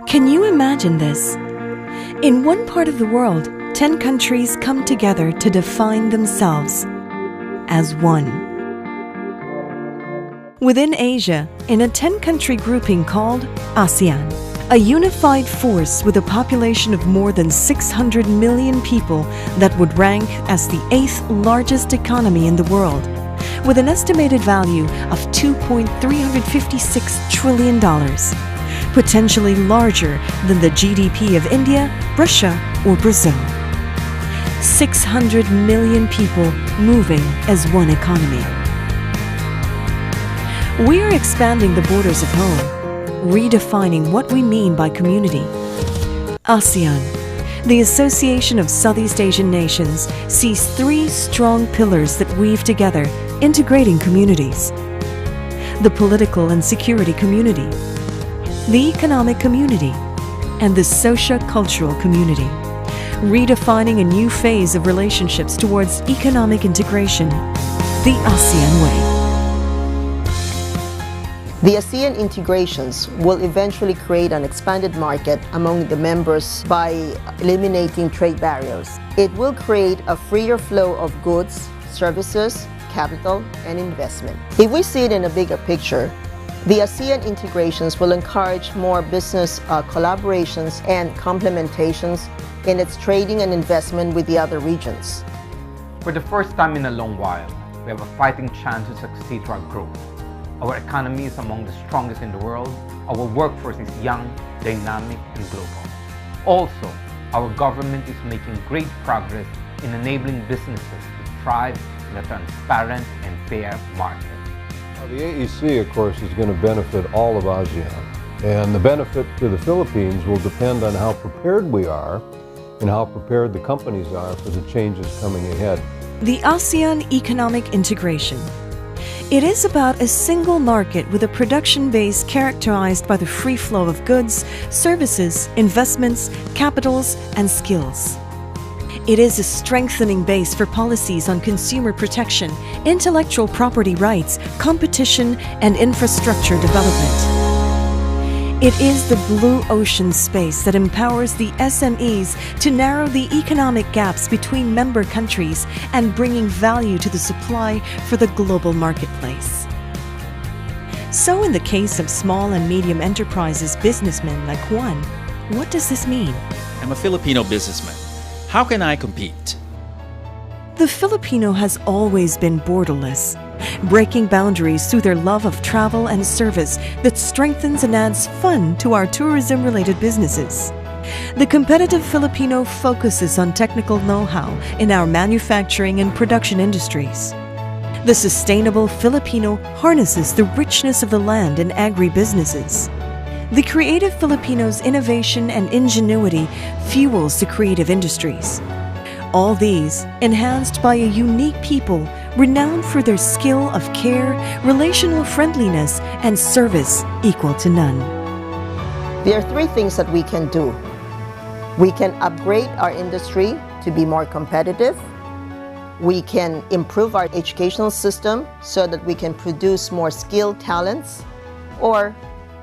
Can you imagine this? In one part of the world, 10 countries come together to define themselves as one. Within Asia, in a 10-country grouping called ASEAN, a unified force with a population of more than 600 million people that would rank as the 8th largest economy in the world, with an estimated value of $2.356 trillion, potentially larger than the GDP of India, Russia, or Brazil. 600 million people moving as one economy. We are expanding the borders of home, redefining what we mean by community. ASEAN, the Association of Southeast Asian Nations, sees 3 strong pillars that weave together integrating communities: the political and security community, the economic community, and the socio-cultural community, redefining a new phase of relationships towards economic integration, the ASEAN way. The ASEAN integrations will eventually create an expanded market among the members by eliminating trade barriers. It will create a freer flow of goods, services, capital, and investment. If we see it in a bigger picture, the ASEAN integrations will encourage more business collaborations and complementations in its trading and investment with the other regions. For the first time in a long while, we have a fighting chance to succeed to our growth. Our economy is among the strongest in the world. Our workforce is young, dynamic, and global. Also, our government is making great progress in enabling businesses to thrive in a transparent and fair market. Now, the AEC, of course, is going to benefit all of ASEAN. And the benefit to the Philippines will depend on how prepared we are and how prepared the companies are for the changes coming ahead. The ASEAN economic integration. It is about a single market with a production base characterized by the free flow of goods, services, investments, capitals, and skills. It is a strengthening base for policies on consumer protection, intellectual property rights, competition, and infrastructure development. It is the blue ocean space that empowers the SMEs to narrow the economic gaps between member countries and bringing value to the supply for the global marketplace. So in the case of small and medium enterprises businessmen like Juan, what does this mean? I'm a Filipino businessman. How can I compete? The Filipino has always been borderless, breaking boundaries through their love of travel and service that strengthens and adds fun to our tourism-related businesses. The competitive Filipino focuses on technical know-how in our manufacturing and production industries. The sustainable Filipino harnesses the richness of the land in agribusinesses. The creative Filipino's innovation and ingenuity fuels the creative industries. All these enhanced by a unique people renowned for their skill of care, relational friendliness, and service equal to none. There are 3 things that we can do. We can upgrade our industry to be more competitive. We can improve our educational system so that we can produce more skilled talents. Or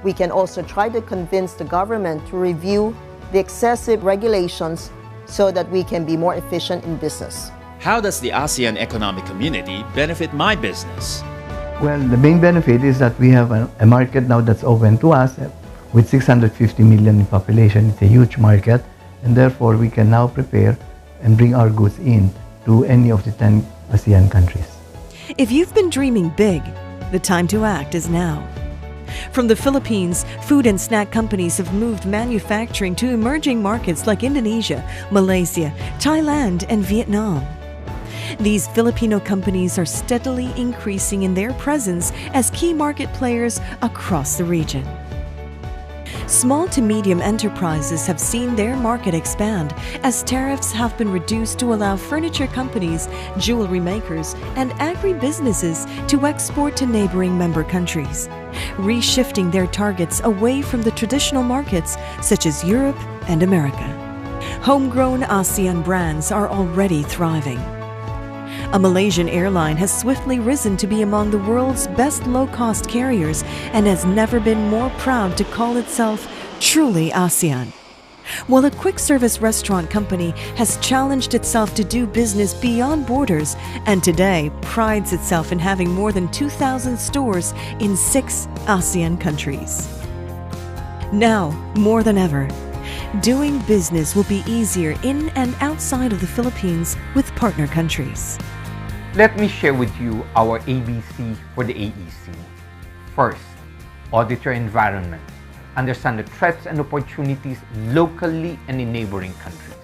we can also try to convince the government to review the excessive regulations so that we can be more efficient in business. How does the ASEAN economic community benefit my business? Well, the main benefit is that we have a market now that's open to us with 650 million in population. It's a huge market, and therefore we can now prepare and bring our goods in to any of the 10 ASEAN countries. If you've been dreaming big, the time to act is now. From the Philippines, food and snack companies have moved manufacturing to emerging markets like Indonesia, Malaysia, Thailand, and Vietnam. These Filipino companies are steadily increasing in their presence as key market players across the region. Small to medium enterprises have seen their market expand as tariffs have been reduced to allow furniture companies, jewelry makers, and agri-businesses to export to neighboring member countries, reshifting their targets away from the traditional markets such as Europe and America. Homegrown ASEAN brands are already thriving. A Malaysian airline has swiftly risen to be among the world's best low-cost carriers and has never been more proud to call itself truly ASEAN. While a quick service restaurant company has challenged itself to do business beyond borders and today prides itself in having more than 2,000 stores in 6 ASEAN countries. Now, more than ever, doing business will be easier in and outside of the Philippines with partner countries. Let me share with you our ABC for the AEC. First, audit your environment. Understand the threats and opportunities locally and in neighboring countries.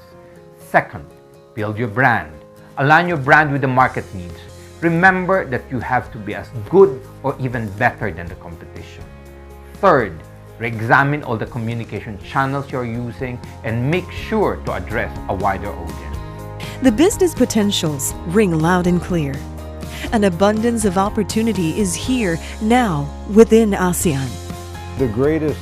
Second, build your brand. Align your brand with the market needs. Remember that you have to be as good or even better than the competition. Third, re-examine all the communication channels you're using and make sure to address a wider audience. The business potentials ring loud and clear. An abundance of opportunity is here now within ASEAN. The greatest,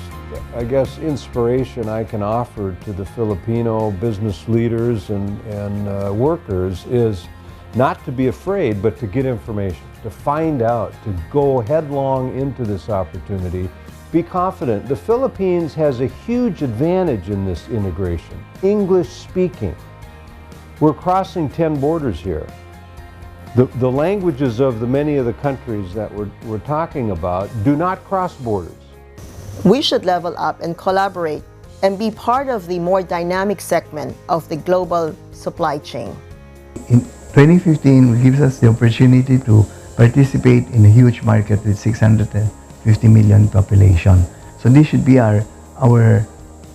I guess, inspiration I can offer to the Filipino business leaders and workers is not to be afraid, but to get information, to find out, to go headlong into this opportunity. Be confident. The Philippines has a huge advantage in this integration. English speaking. We're crossing 10 borders here. The languages of many of the countries that we're talking about do not cross borders. We should level up and collaborate and be part of the more dynamic segment of the global supply chain. In 2015, it gives us the opportunity to participate in a huge market with 650 million population. So this should be our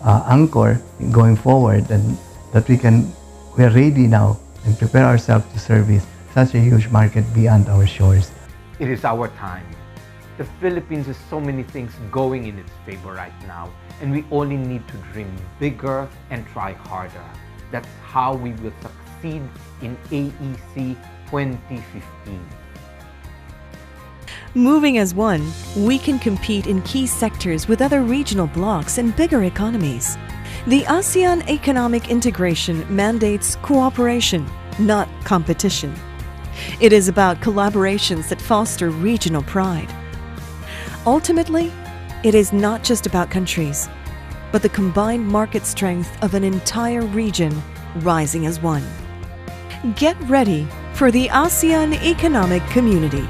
anchor going forward, and that we are ready now and prepare ourselves to service such a huge market beyond our shores. It is our time. The Philippines has so many things going in its favor right now, and we only need to dream bigger and try harder. That's how we will succeed in AEC 2015. Moving as one, we can compete in key sectors with other regional blocs and bigger economies. The ASEAN economic integration mandates cooperation, not competition. It is about collaborations that foster regional pride. Ultimately, it is not just about countries, but the combined market strength of an entire region rising as one. Get ready for the ASEAN Economic Community.